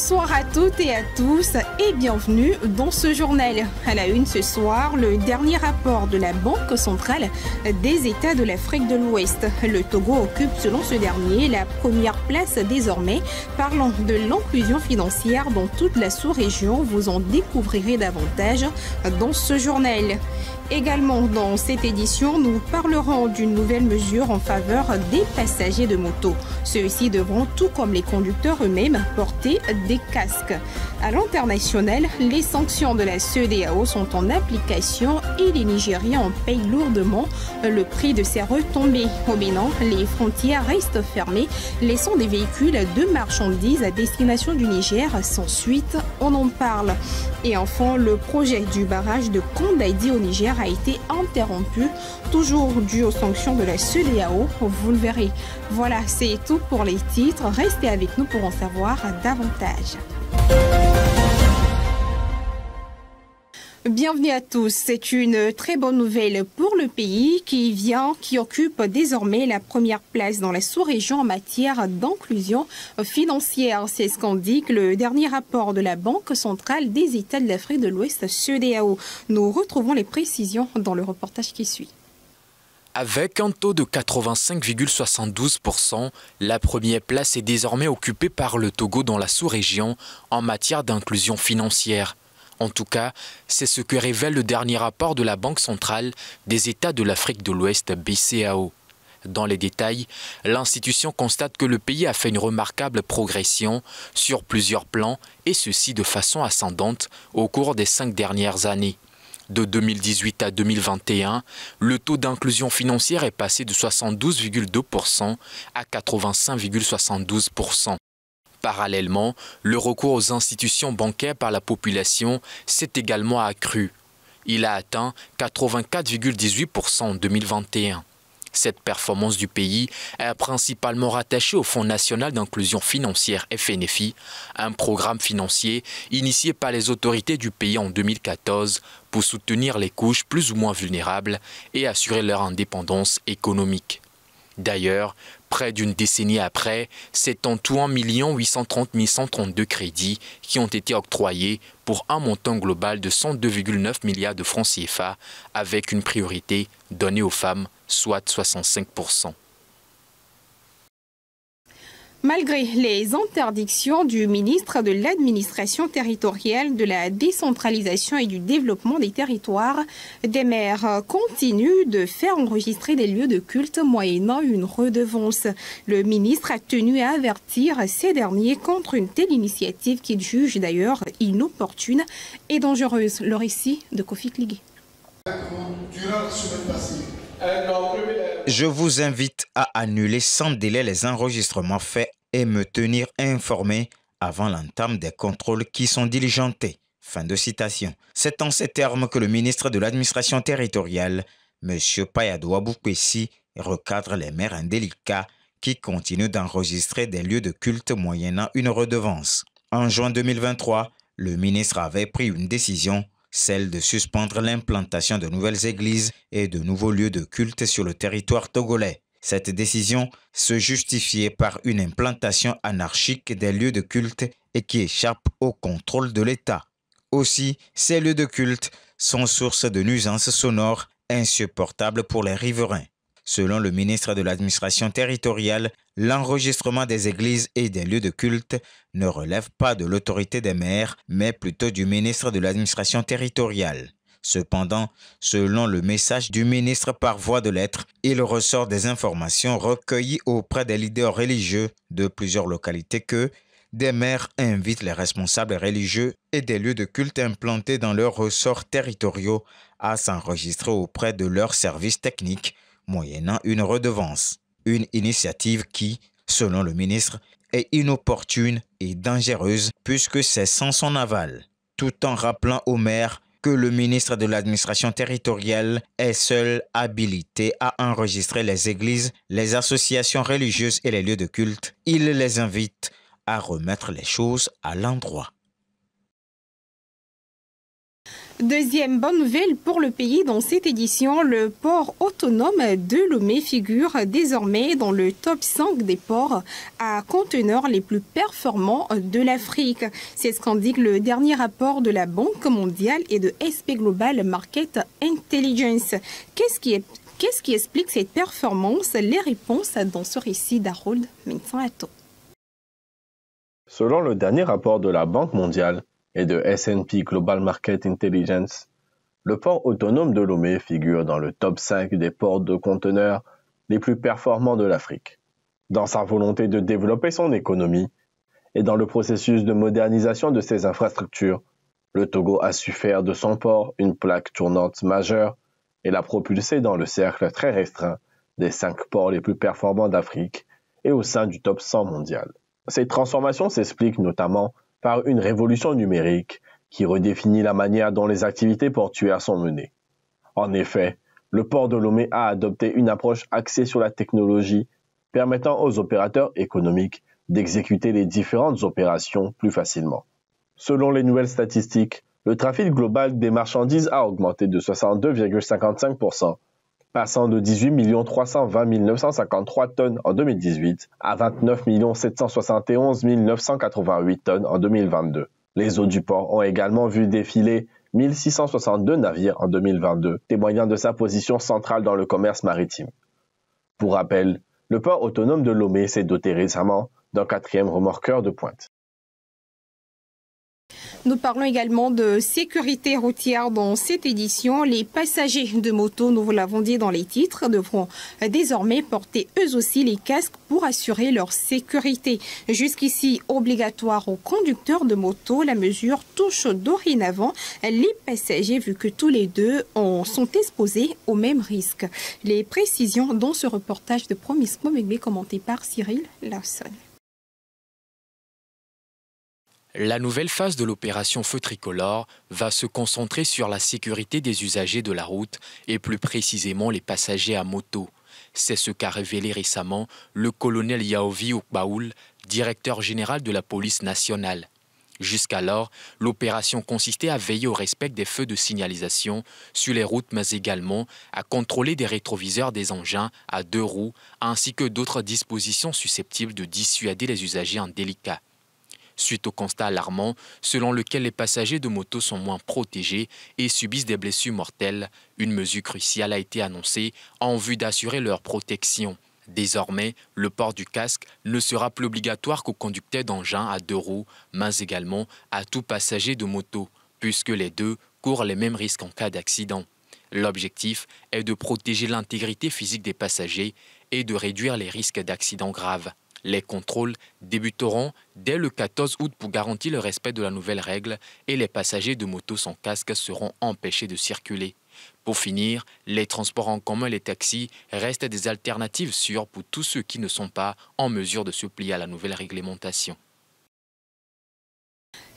Bonsoir à toutes et à tous et bienvenue dans ce journal. À la une ce soir, le dernier rapport de la Banque centrale des États de l'Afrique de l'Ouest. Le Togo occupe selon ce dernier la première place désormais. Parlant de l'inclusion financière dans toute la sous-région, vous en découvrirez davantage dans ce journal. Également dans cette édition, nous parlerons d'une nouvelle mesure en faveur des passagers de moto. Ceux-ci devront, tout comme les conducteurs eux-mêmes, porter des casques. À l'international, les sanctions de la CEDEAO sont en application et les Nigériens en payent lourdement le prix de ces retombées. Au Bénin, les frontières restent fermées, laissant des véhicules de marchandises à destination du Niger sans suite. On en parle. Et enfin, le projet du barrage de Kondaïdi au Niger a été interrompu, toujours dû aux sanctions de la CEDEAO. Vous le verrez. Voilà, c'est tout pour les titres. Restez avec nous pour en savoir davantage. Bienvenue à tous. C'est une très bonne nouvelle pour le pays qui occupe désormais la première place dans la sous-région en matière d'inclusion financière. C'est ce qu'indique le dernier rapport de la Banque centrale des États de l'Afrique de l'Ouest, CEDEAO. Nous retrouvons les précisions dans le reportage qui suit. Avec un taux de 85,72%, la première place est désormais occupée par le Togo dans la sous-région en matière d'inclusion financière. En tout cas, c'est ce que révèle le dernier rapport de la Banque centrale des États de l'Afrique de l'Ouest, BCAO. Dans les détails, l'institution constate que le pays a fait une remarquable progression sur plusieurs plans, et ceci de façon ascendante au cours des 5 dernières années. De 2018 à 2021, le taux d'inclusion financière est passé de 72,2% à 85,72%. Parallèlement, le recours aux institutions bancaires par la population s'est également accru. Il a atteint 84,18% en 2021. Cette performance du pays est principalement rattachée au Fonds national d'inclusion financière FNFI, un programme financier initié par les autorités du pays en 2014 pour soutenir les couches plus ou moins vulnérables et assurer leur indépendance économique. D'ailleurs, près d'une décennie après, c'est en tout 1 830 132 crédits qui ont été octroyés pour un montant global de 102,9 milliards de francs CFA, avec une priorité donnée aux femmes, soit 65%. Malgré les interdictions du ministre de l'Administration territoriale, de la décentralisation et du développement des territoires, des maires continuent de faire enregistrer des lieux de culte moyennant une redevance. Le ministre a tenu à avertir ces derniers contre une telle initiative qu'il juge d'ailleurs inopportune et dangereuse. Le récit de Kofi Kligé. Je vous invite à annuler sans délai les enregistrements faits et me tenir informé avant l'entame des contrôles qui sont diligentés. Fin de citation. C'est en ces termes que le ministre de l'Administration territoriale, M. Payadou Aboukwessi, recadre les maires indélicats qui continuent d'enregistrer des lieux de culte moyennant une redevance. En juin 2023, le ministre avait pris une décision, celle de suspendre l'implantation de nouvelles églises et de nouveaux lieux de culte sur le territoire togolais. Cette décision se justifiait par une implantation anarchique des lieux de culte et qui échappe au contrôle de l'État. Aussi, ces lieux de culte sont source de nuisances sonores insupportables pour les riverains. Selon le ministre de l'Administration territoriale, l'enregistrement des églises et des lieux de culte ne relève pas de l'autorité des maires, mais plutôt du ministre de l'Administration territoriale. Cependant, selon le message du ministre par voie de lettre, il ressort des informations recueillies auprès des leaders religieux de plusieurs localités que des maires invitent les responsables religieux et des lieux de culte implantés dans leurs ressorts territoriaux à s'enregistrer auprès de leurs services techniques, moyennant une redevance. Une initiative qui, selon le ministre, est inopportune et dangereuse puisque c'est sans son aval, tout en rappelant aux maires que le ministre de l'Administration territoriale est seul habilité à enregistrer les églises, les associations religieuses et les lieux de culte. Il les invite à remettre les choses à l'endroit. Deuxième bonne nouvelle pour le pays dans cette édition, le port autonome de Lomé figure désormais dans le top 5 des ports à conteneurs les plus performants de l'Afrique. C'est ce qu'indique le dernier rapport de la Banque mondiale et de SP Global Market Intelligence. Qu'est-ce qui explique cette performance? Les réponses dans ce récit d'Harold Mensanlato. Selon le dernier rapport de la Banque mondiale et de S&P Global Market Intelligence, le port autonome de Lomé figure dans le top 5 des ports de conteneurs les plus performants de l'Afrique. Dans sa volonté de développer son économie et dans le processus de modernisation de ses infrastructures, le Togo a su faire de son port une plaque tournante majeure et l'a propulsé dans le cercle très restreint des 5 ports les plus performants d'Afrique et au sein du top 100 mondial. Cette transformation s'explique notamment par une révolution numérique qui redéfinit la manière dont les activités portuaires sont menées. En effet, le port de Lomé a adopté une approche axée sur la technologie, permettant aux opérateurs économiques d'exécuter les différentes opérations plus facilement. Selon les nouvelles statistiques, le trafic global des marchandises a augmenté de 62,55%, passant de 18 320 953 tonnes en 2018 à 29 771 988 tonnes en 2022. Les eaux du port ont également vu défiler 1662 navires en 2022, témoignant de sa position centrale dans le commerce maritime. Pour rappel, le port autonome de Lomé s'est doté récemment d'un 4e remorqueur de pointe. Nous parlons également de sécurité routière dans cette édition. Les passagers de moto, nous vous l'avons dit dans les titres, devront désormais porter eux aussi les casques pour assurer leur sécurité. Jusqu'ici obligatoire aux conducteurs de moto, la mesure touche dorénavant les passagers vu que tous les deux sont exposés au même risque. Les précisions dans ce reportage de Promismo Megbe commenté par Cyril Lawson. La nouvelle phase de l'opération Feu Tricolore va se concentrer sur la sécurité des usagers de la route et plus précisément les passagers à moto. C'est ce qu'a révélé récemment le colonel Yaovi Okbaoul, directeur général de la police nationale. Jusqu'alors, l'opération consistait à veiller au respect des feux de signalisation sur les routes, mais également à contrôler des rétroviseurs des engins à 2 roues, ainsi que d'autres dispositions susceptibles de dissuader les usagers indélicats. Suite au constat alarmant selon lequel les passagers de moto sont moins protégés et subissent des blessures mortelles, une mesure cruciale a été annoncée en vue d'assurer leur protection. Désormais, le port du casque ne sera plus obligatoire qu'aux conducteurs d'engins à 2 roues, mais également à tout passager de moto, puisque les deux courent les mêmes risques en cas d'accident. L'objectif est de protéger l'intégrité physique des passagers et de réduire les risques d'accidents graves. Les contrôles débuteront dès le 14 août pour garantir le respect de la nouvelle règle et les passagers de moto sans casque seront empêchés de circuler. Pour finir, les transports en commun et les taxis restent des alternatives sûres pour tous ceux qui ne sont pas en mesure de se plier à la nouvelle réglementation.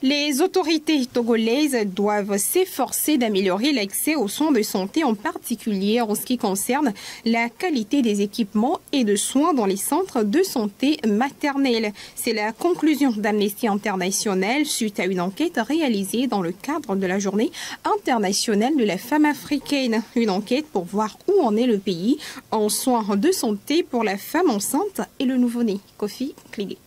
Les autorités togolaises doivent s'efforcer d'améliorer l'accès aux soins de santé, en particulier en ce qui concerne la qualité des équipements et de soins dans les centres de santé maternelle. C'est la conclusion d'Amnesty International suite à une enquête réalisée dans le cadre de la Journée internationale de la femme africaine. Une enquête pour voir où en est le pays en soins de santé pour la femme enceinte et le nouveau-né. Kofi Kligué.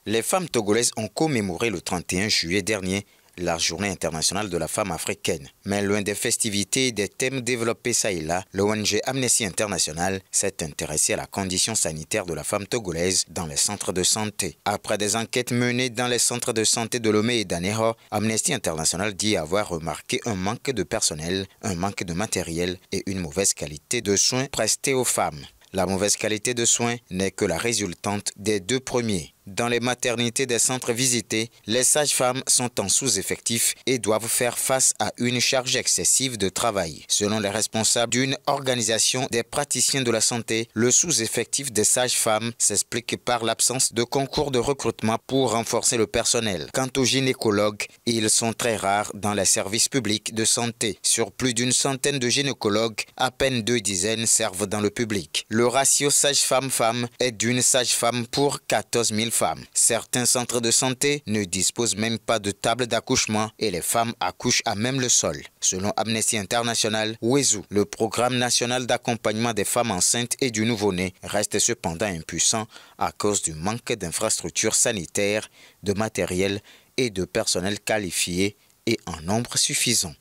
Les femmes togolaises ont commémoré le 31 juillet dernier la Journée internationale de la femme africaine. Mais loin des festivités et des thèmes développés ça et là, l'ONG Amnesty International s'est intéressé à la condition sanitaire de la femme togolaise dans les centres de santé. Après des enquêtes menées dans les centres de santé de Lomé et d'Anéro, Amnesty International dit avoir remarqué un manque de personnel, un manque de matériel et une mauvaise qualité de soins prestés aux femmes. La mauvaise qualité de soins n'est que la résultante des 2 premiers. Dans les maternités des centres visités, les sages-femmes sont en sous-effectif et doivent faire face à une charge excessive de travail. Selon les responsables d'une organisation des praticiens de la santé, le sous-effectif des sages-femmes s'explique par l'absence de concours de recrutement pour renforcer le personnel. Quant aux gynécologues, ils sont très rares dans les services publics de santé. Sur plus d'une centaine de gynécologues, à peine 2 dizaines servent dans le public. Le ratio sage-femme-femme est d'une sage-femme pour 14 000 femmes femmes. Certains centres de santé ne disposent même pas de table d'accouchement et les femmes accouchent à même le sol. Selon Amnesty International, WESU, le programme national d'accompagnement des femmes enceintes et du nouveau-né, reste cependant impuissant à cause du manque d'infrastructures sanitaires, de matériel et de personnel qualifié et en nombre suffisant.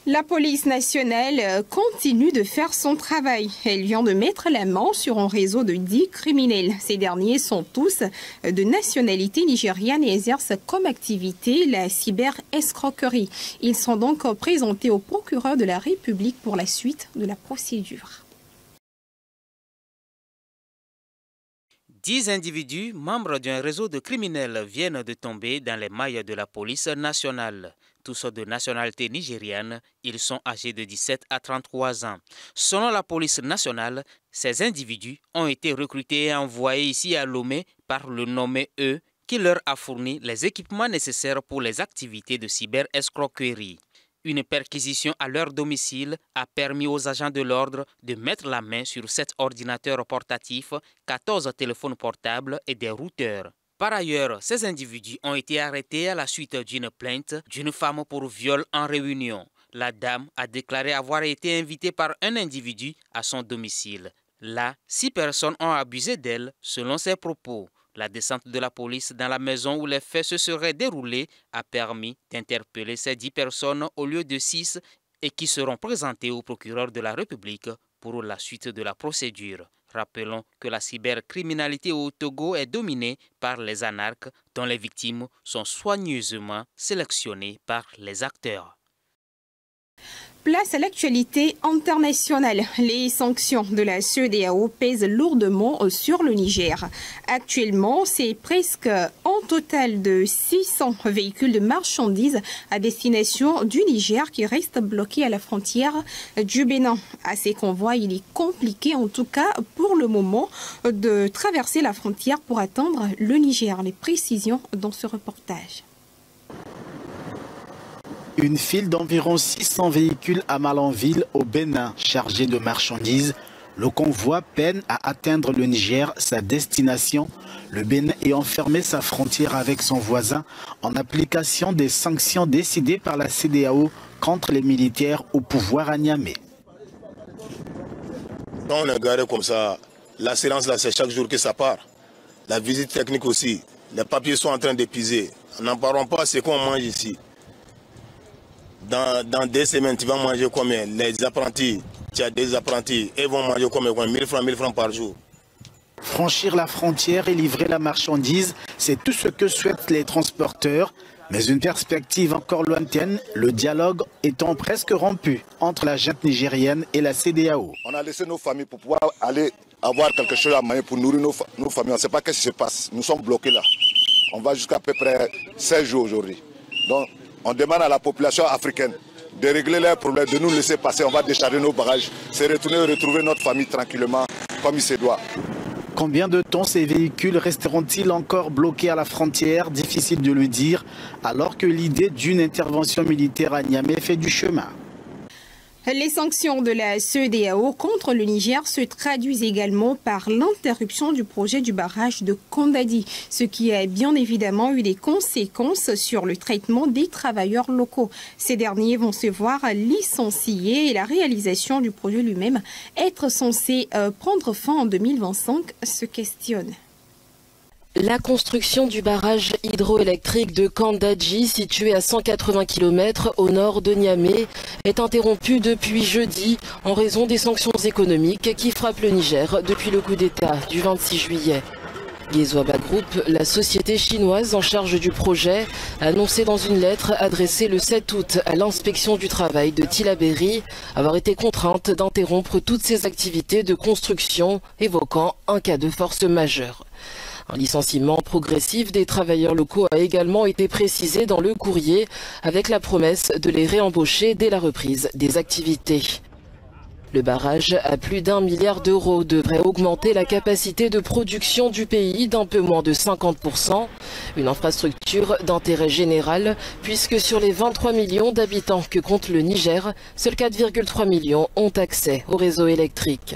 La police nationale continue de faire son travail. Elle vient de mettre la main sur un réseau de 10 criminels. Ces derniers sont tous de nationalité nigériane et exercent comme activité la cyber-escroquerie. Ils sont donc présentés au procureur de la République pour la suite de la procédure. 10 individus, membres d'un réseau de criminels, viennent de tomber dans les mailles de la police nationale. Tous de nationalité nigériane, ils sont âgés de 17 à 33 ans. Selon la police nationale, ces individus ont été recrutés et envoyés ici à Lomé par le nommé E, qui leur a fourni les équipements nécessaires pour les activités de cyber-escroquerie. Une perquisition à leur domicile a permis aux agents de l'ordre de mettre la main sur 7 ordinateurs portatifs, 14 téléphones portables et des routeurs. Par ailleurs, ces individus ont été arrêtés à la suite d'une plainte d'une femme pour viol en réunion. La dame a déclaré avoir été invitée par un individu à son domicile. Là, 6 personnes ont abusé d'elle, selon ses propos. La descente de la police dans la maison où les faits se seraient déroulés a permis d'interpeller ces 10 personnes au lieu de 6 et qui seront présentées au procureur de la République pour la suite de la procédure. Rappelons que la cybercriminalité au Togo est dominée par les anarques dont les victimes sont soigneusement sélectionnées par les acteurs. Place à l'actualité internationale. Les sanctions de la CEDEAO pèsent lourdement sur le Niger. Actuellement, c'est presque un total de 600 véhicules de marchandises à destination du Niger qui restent bloqués à la frontière du Bénin. À ces convois, il est compliqué, en tout cas pour le moment, de traverser la frontière pour atteindre le Niger. Les précisions dans ce reportage. Une file d'environ 600 véhicules à Malanville, au Bénin, chargés de marchandises. Le convoi peine à atteindre le Niger, sa destination. Le Bénin ayant fermé sa frontière avec son voisin en application des sanctions décidées par la CEDEAO contre les militaires au pouvoir à Niamey. Quand on est garé comme ça, l'assurance là, c'est chaque jour que ça part. La visite technique aussi. Les papiers sont en train d'épuiser. N'en parlons pas, c'est qu'on mange ici. Dans 2 semaines, tu vas manger combien? Les apprentis, tu as des apprentis, ils vont manger combien? 1000 francs par jour. Franchir la frontière et livrer la marchandise, c'est tout ce que souhaitent les transporteurs. Mais une perspective encore lointaine, le dialogue étant presque rompu entre la junte nigérienne et la CEDEAO. On a laissé nos familles pour pouvoir aller avoir quelque chose à manger pour nourrir nos familles. On ne sait pas ce qui se passe. Nous sommes bloqués là. On va jusqu'à peu près 16 jours aujourd'hui. Donc, on demande à la population africaine de régler leurs problèmes, de nous laisser passer. On va décharger nos bagages, se retourner et retrouver notre famille tranquillement, comme il se doit. Combien de temps ces véhicules resteront-ils encore bloqués à la frontière? Difficile de le dire, alors que l'idée d'une intervention militaire à Niamey fait du chemin. Les sanctions de la CEDEAO contre le Niger se traduisent également par l'interruption du projet du barrage de Kondadi, ce qui a bien évidemment eu des conséquences sur le traitement des travailleurs locaux. Ces derniers vont se voir licenciés et la réalisation du projet lui-même, être censé prendre fin en 2025, se questionne. La construction du barrage hydroélectrique de Kandadji, situé à 180 km au nord de Niamey, est interrompue depuis jeudi en raison des sanctions économiques qui frappent le Niger depuis le coup d'État du 26 juillet. Gezouaba Group, la société chinoise en charge du projet, a annoncé dans une lettre adressée le 7 août à l'inspection du travail de Tillabéri avoir été contrainte d'interrompre toutes ses activités de construction, évoquant un cas de force majeure. Un licenciement progressif des travailleurs locaux a également été précisé dans le courrier, avec la promesse de les réembaucher dès la reprise des activités. Le barrage à plus d'1 milliard d'euros devrait augmenter la capacité de production du pays d'un peu moins de 50%. Une infrastructure d'intérêt général puisque sur les 23 millions d'habitants que compte le Niger, seuls 4,3 millions ont accès au réseau électrique.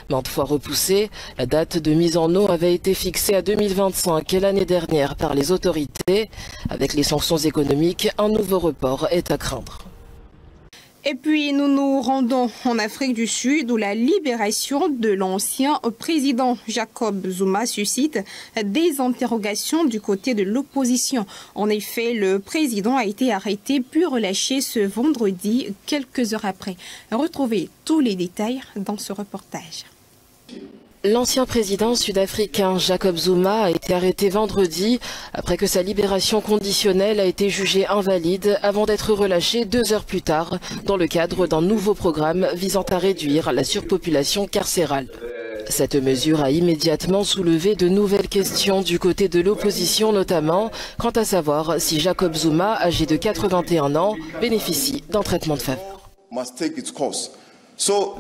Maintes fois repoussée, la date de mise en eau avait été fixée à 2025 et l'année dernière par les autorités. Avec les sanctions économiques, un nouveau report est à craindre. Et puis nous nous rendons en Afrique du Sud où la libération de l'ancien président Jacob Zuma suscite des interrogations du côté de l'opposition. En effet, le président a été arrêté puis relâché ce vendredi, quelques heures après. Retrouvez tous les détails dans ce reportage. L'ancien président sud-africain Jacob Zuma a été arrêté vendredi après que sa libération conditionnelle a été jugée invalide avant d'être relâché 2 heures plus tard dans le cadre d'un nouveau programme visant à réduire la surpopulation carcérale. Cette mesure a immédiatement soulevé de nouvelles questions du côté de l'opposition, notamment quant à savoir si Jacob Zuma, âgé de 81 ans, bénéficie d'un traitement de faveur.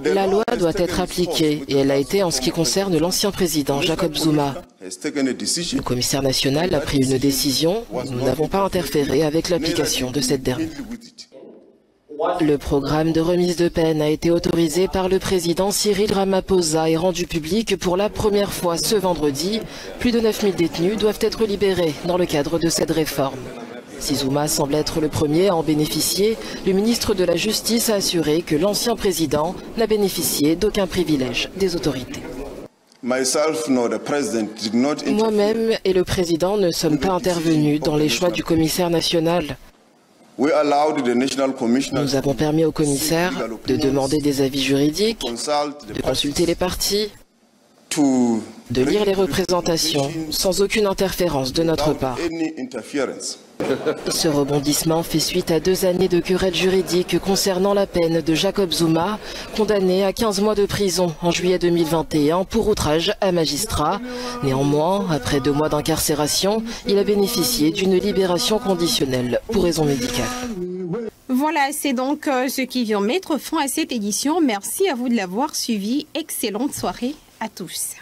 La loi doit être appliquée et elle a été en ce qui concerne l'ancien président Jacob Zuma. Le commissaire national a pris une décision, nous n'avons pas interféré avec l'application de cette dernière. Le programme de remise de peine a été autorisé par le président Cyril Ramaphosa et rendu public pour la première fois ce vendredi. Plus de 9000 détenus doivent être libérés dans le cadre de cette réforme. Si Zuma semble être le premier à en bénéficier, le ministre de la Justice a assuré que l'ancien président n'a bénéficié d'aucun privilège des autorités. Moi-même et le président ne sommes pas intervenus dans les choix du commissaire national. Nous avons permis au commissaire de demander des avis juridiques, de consulter les parties, de lire les représentations sans aucune interférence de notre part. Ce rebondissement fait suite à 2 années de querelles juridiques concernant la peine de Jacob Zuma, condamné à 15 mois de prison en juillet 2021 pour outrage à magistrat. Néanmoins, après 2 mois d'incarcération, il a bénéficié d'une libération conditionnelle pour raison médicale. Voilà, c'est donc ce qui vient mettre fin à cette édition. Merci à vous de l'avoir suivi. Excellente soirée à tous.